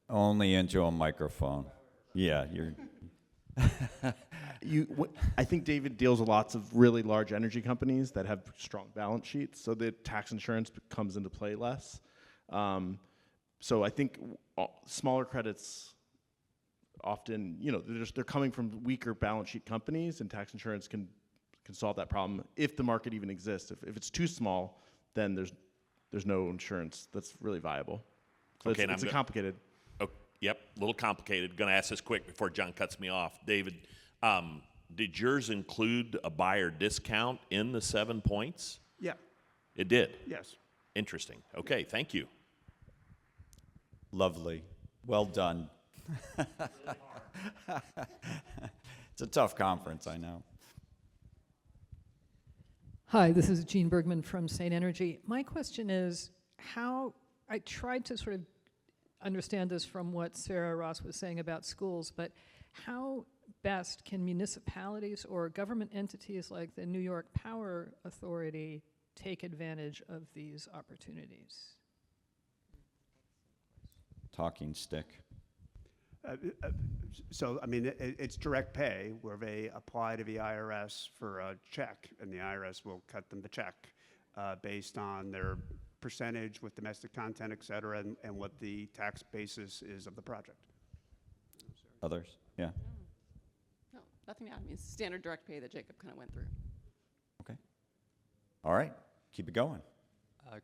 Only into a microphone. Yeah, you're. I think David deals with lots of really large energy companies that have strong balance sheets, so the tax insurance comes into play less. So I think smaller credits often, they're coming from weaker balance sheet companies, and tax insurance can solve that problem if the market even exists. If it's too small, then there's no insurance that's really viable. So Okay, it's a complicated. Oh, yep, a little complicated. Going to ask this quick before John cuts me off. David, did yours include a buyer discount in the 7 points? Yeah. It did? Yes. Interesting. Okay, thank you. Lovely. Well done. It's a tough conference, I know. Hi, this is Jean Bergman from St. Energy. My question is I tried to sort of understand this from what Sara Ross was saying about schools, but how best can municipalities or government entities like the New York Power Authority take advantage of these opportunities? Talking stick. So, I mean, it's direct pay where they apply to the IRS for a check, and the IRS will cut them the check based on their percentage with domestic content, et cetera, and what the tax basis is of the project. Others? Yeah. No, nothing to add. I mean, it's standard direct pay that Jacob kind of went through. Okay. All right. Keep it going.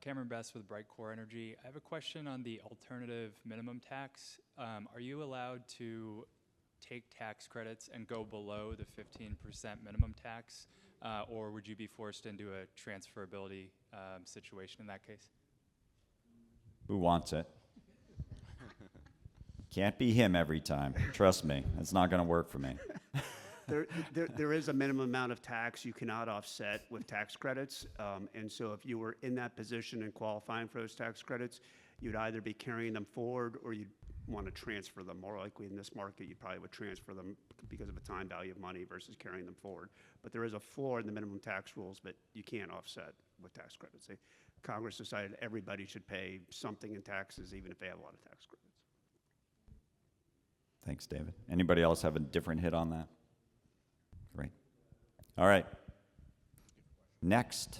Cameron Best with Bright Core Energy. I have a question on the alternative minimum tax. Are you allowed to take tax credits and go below the 15% minimum tax, or would you be forced into a transferability situation in that case? Who wants it? Can't be him every time. Trust me. It's not going to work for me. There is a minimum amount of tax you cannot offset with tax credits. And so if you were in that position and qualifying for those tax credits, you'd either be carrying them forward or you'd want to transfer them. More likely in this market, you probably would transfer them because of the time value of money versus carrying them forward. But there is a floor in the minimum tax rules, but you can't offset with tax credits. Congress decided everybody should pay something in taxes, even if they have a lot of tax credits. Thanks, David. Anybody else have a different hit on that? Great. All right. Next.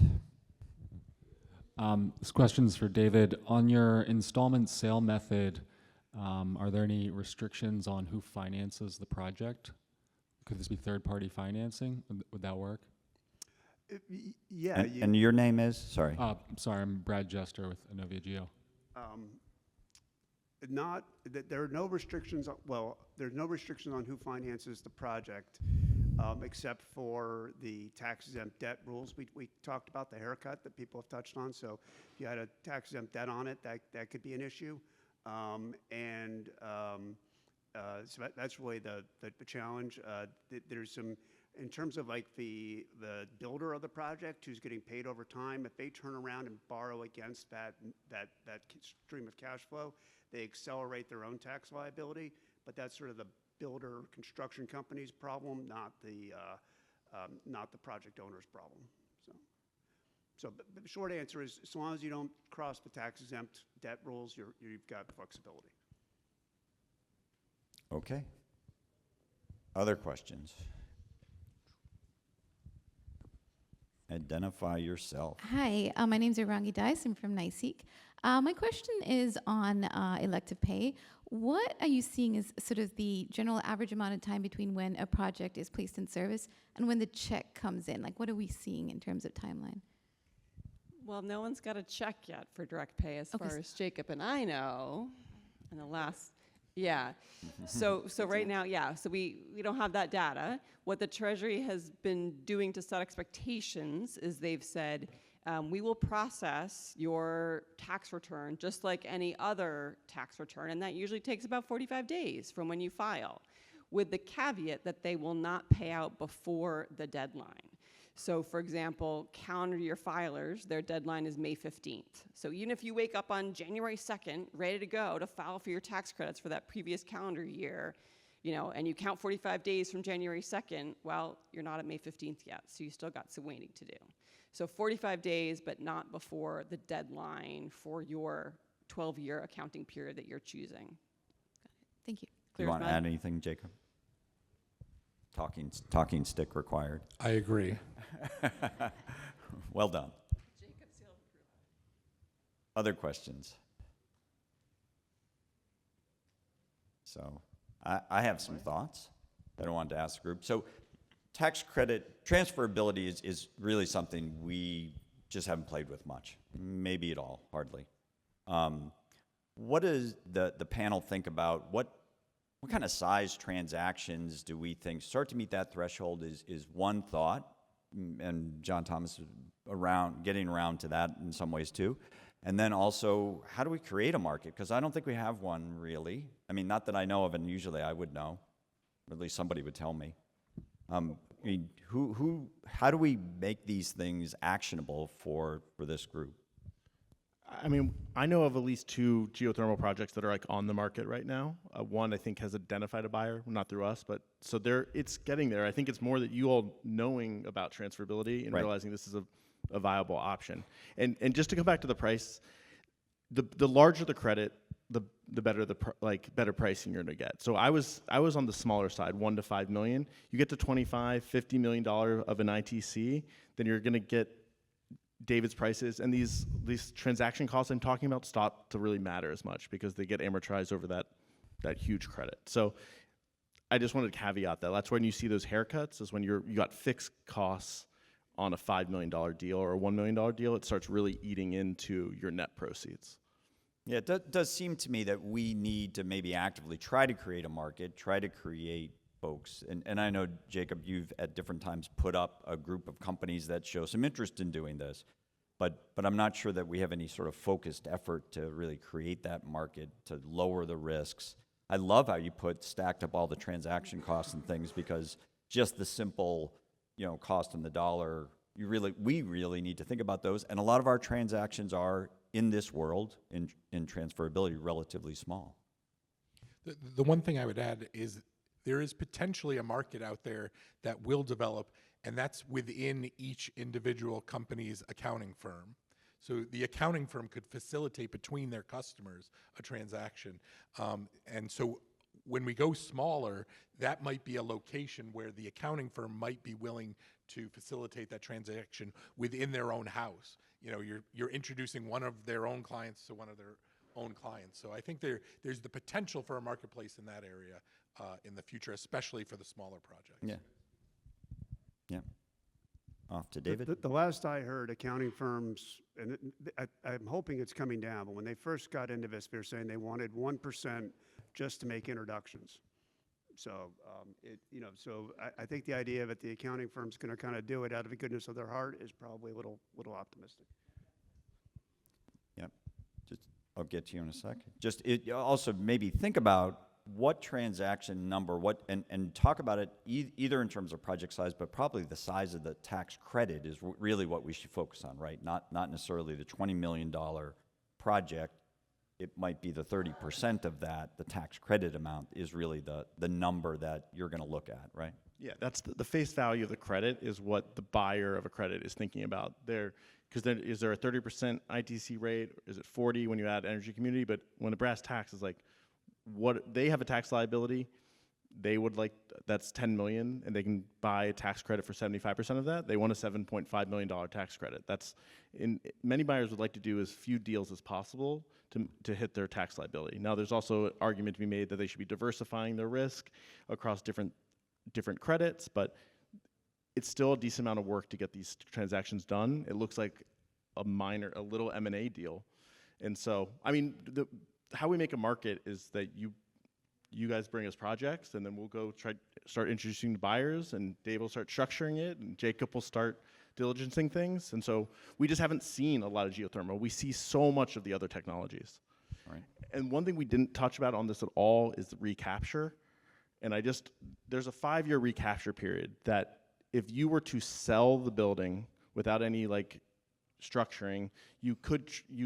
This question's for David. On your installment sale method, are there any restrictions on who finances the project? Could this be third-party financing? Would that work? Yeah. And your name is? Sorry. Sorry, I'm Brad Jester with NY-GEO. There are no restrictions. Well, there's no restrictions on who finances the project. except for the tax-exempt debt rules. We talked about the haircut that people have touched on. So if you had a tax-exempt debt on it, that could be an issue. So that's really the challenge. There's some, in terms of like the builder of the project who's getting paid over time, if they turn around and borrow against that stream of cash flow, they accelerate their own tax liability. But that's sort of the builder construction company's problem, not the project owner's problem. So the short answer is, as long as you don't cross the tax-exempt debt rules, you've got flexibility. Okay. Other questions? Identify yourself. Hi, my name is Irangi Dice. I'm from NY-SEEK. My question is on elective pay. What are you seeing as sort of the general average amount of time between when a project is placed in service and when the check comes in? Like, what are we seeing in terms of timeline? Well, no one's got a check yet for direct pay as far as Jacob and I know. In the last, yeah. So right now, yeah, so we don't have that data. What the Treasury has been doing to set expectations is they've said, we will process your tax return just like any other tax return, and that usually takes about 45 days from when you file, with the caveat that they will not pay out before the deadline. So for example, calendar year filers, their deadline is May 15th. So even if you wake up on January 2nd, ready to go to file for your tax credits for that previous calendar year, you know, and you count 45 days from January 2nd, well, you're not at May 15th yet, so you still got some waiting to do. So 45 days, but not before the deadline for your 12-year accounting period that you're choosing. Got it. Thank you. Do you want to add anything, Jacob? Talking stick required. I agree. Well done. Other questions? So I have some thoughts that I wanted to ask the group. So tax credit transferability is really something we just haven't played with much, maybe at all, hardly. What does the panel think about? What kind of size transactions do we think start to meet that threshold is one thought, and John Thomas is getting around to that in some ways too. And then also, how do we create a market? Because I don't think we have one really. I mean, not that I know of, and usually I would know, or at least somebody would tell me. I mean, how do we make these things actionable for this group? I mean, I know of at least 2 geothermal projects that are like on the market right now. One I think has identified a buyer, not through us, but so it's getting there. I think it's more that you all knowing about transferability and realizing this is a viable option. And just to come back to the price, the larger the credit, the better better pricing you're gonna get. So I was on the smaller side, 1 to 5 million. You get to $25–50 million of an ITC, then you're gonna get David's prices, and these transaction costs I'm talking about stop to really matter as much because they get amortized over that huge credit. So I just wanted to caveat that. That's when you see those haircuts, is when you got fixed costs on a $5 million deal or a $1 million deal. It starts really eating into your net proceeds. Yeah, it does seem to me that we need to maybe actively try to create a market, try to create folks. And I know, Jacob, you've at different times put up a group of companies that show some interest in doing this. But I'm not sure that we have any sort of focused effort to really create that market, to lower the risks. I love how you stacked up all the transaction costs and things, because just the simple, cost in the dollar, we really need to think about those. And a lot of our transactions are, in this world, in transferability, relatively small. The one thing I would add is there is potentially a market out there that will develop, and that's within each individual company's accounting firm. So the accounting firm could facilitate between their customers a transaction. And so when we go smaller, that might be a location where the accounting firm might be willing to facilitate that transaction within their own house. You're introducing one of their own clients to one of their own clients. So I think there's the potential for a marketplace in that area in the future, especially for the smaller projects. Yeah. Yeah. Off to David. The last I heard, accounting firms, and I'm hoping it's coming down, but when they first got into this, they were saying they wanted 1% just to make introductions. So I think the idea that the accounting firm's going to kind of do it out of the goodness of their heart is probably a little optimistic. Yep. Just, I'll get to you in a second. Just also maybe think about what transaction number, and talk about it either in terms of project size, but probably the size of the tax credit is really what we should focus on, right? Not necessarily the $20 million project. It might be the 30% of that. The tax credit amount is really the number that you're going to look at, right? Yeah, that's the face value of the credit is what the buyer of a credit is thinking about. Because is there a 30% ITC rate? Is it 40 when you add energy community? But when the brass tax is like, what they have a tax liability, they would like, that's 10 million, and they can buy a tax credit for 75% of that. They want a $7.5 million tax credit. Many buyers would like to do as few deals as possible to hit their tax liability. Now, there's also an argument to be made that they should be diversifying their risk across different credits, but it's still a decent amount of work to get these transactions done. It looks like a little M&A deal. And so, I mean, how we make a market is that you guys bring us projects, and then we'll go start introducing the buyers, and Dave will start structuring it, and Jacob will start diligencing things. And so we just haven't seen a lot of geothermal. We see so much of the other technologies. Right. And one thing we didn't touch about on this at all is the recapture. And there's a 5-year recapture period that if you were to sell the building without any like structuring, you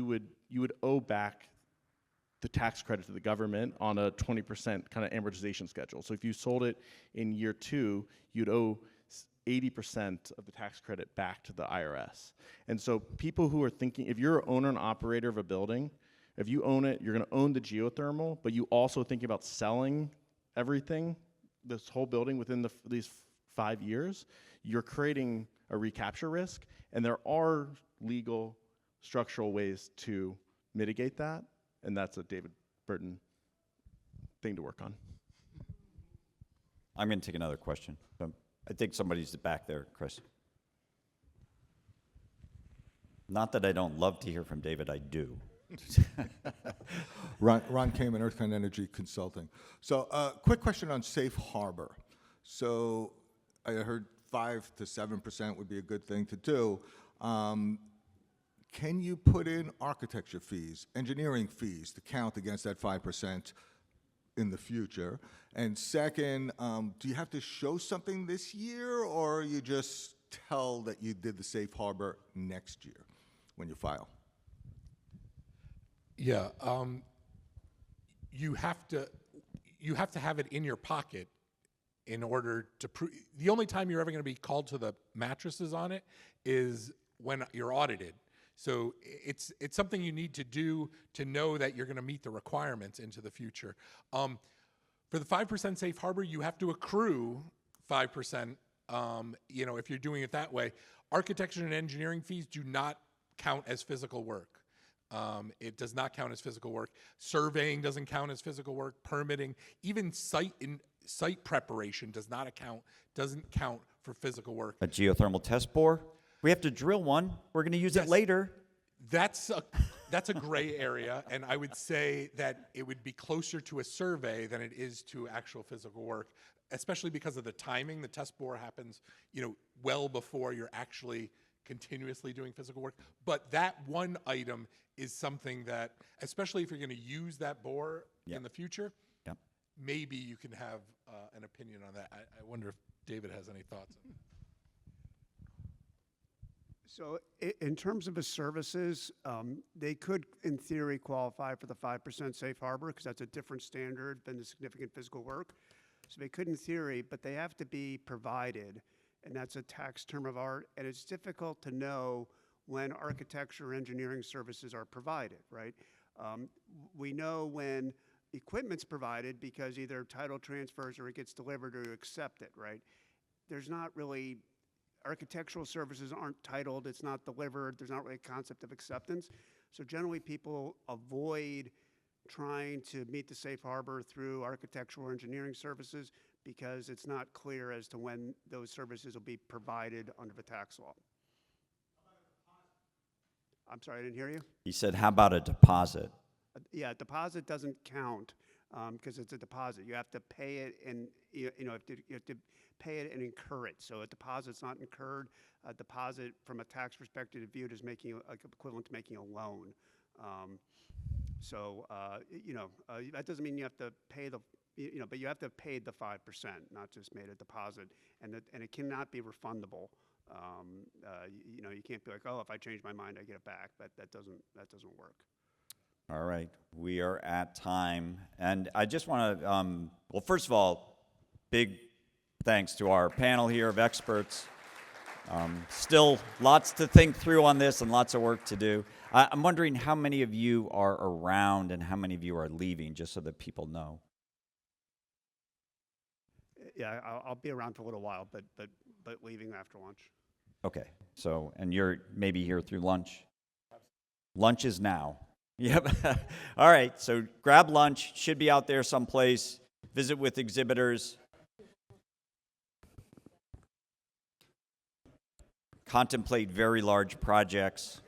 would owe back the tax credit to the government on a 20% kind of amortization schedule. So if you sold it in year 2, you'd owe 80% of the tax credit back to the IRS. And so people who are thinking, if you're an owner and operator of a building, if you own it, you're going to own the geothermal, but you also thinking about selling everything, this whole building within these 5 years, you're creating a recapture risk. And there are legal, structural ways to mitigate that. And that's a David Burton thing to work on. I'm going to take another question. I think somebody's back there, Chris. Not that I don't love to hear from David, I do. Ron Kamen, Earthkind Energy Consulting. So, quick question on safe harbor. So, I heard 5 to 7% would be a good thing to do. Can you put in architecture fees, engineering fees to count against that 5% in the future? And second, do you have to show something this year, or you just tell that you did the safe harbor next year when you file? Yeah, you have to have it in your pocket in order to prove. The only time you're ever going to be called to the mattresses on it is when you're audited. So it's something you need to do to know that you're going to meet the requirements into the future. For the 5% safe harbor, you have to accrue 5%. If you're doing it that way, architecture and engineering fees do not count as physical work. It does not count as physical work. Surveying doesn't count as physical work. Permitting, even site preparation doesn't count for physical work. A geothermal test bore? We have to drill one. We're going to use it later. That's a gray area, and I would say that it would be closer to a survey than it is to actual physical work, especially because of the timing. The test bore happens, well before you're actually continuously doing physical work. But that one item is something that, especially if you're going to use that bore in the future, maybe you can have an opinion on that. I wonder if David has any thoughts on it. So in terms of the services, they could, in theory, qualify for the 5% safe harbor because that's a different standard than the significant physical work. So they could in theory, but they have to be provided, and that's a tax term of art, and it's difficult to know when architecture or engineering services are provided, right? We know when equipment's provided because either title transfers or it gets delivered or you accept it, right? There's not really, architectural services aren't titled, it's not delivered, there's not really a concept of acceptance. So generally people avoid trying to meet the safe harbor through architectural or engineering services because it's not clear as to when those services will be provided under the tax law. I'm sorry, I didn't hear you. He said, how about a deposit? Yeah, deposit doesn't count because it's a deposit. You have to pay it, and you have to pay it and incur it. So a deposit's not incurred. A deposit, from a tax perspective, viewed as making equivalent to making a loan. That doesn't mean you have to pay but you have to have paid the 5%, not just made a deposit, and it cannot be refundable. You can't be like, oh, if I change my mind, I get it back. But that doesn't work. All right, we are at time, and I just want to, well, first of all, big thanks to our panel here of experts. Still lots to think through on this and lots of work to do. I'm wondering how many of you are around and how many of you are leaving, just so that people know. Yeah, I'll be around for a little while, but leaving after lunch. Okay, so, and you're maybe here through lunch? Lunch is now. Yep. All right, so grab lunch, should be out there someplace, visit with exhibitors. Contemplate very large projects.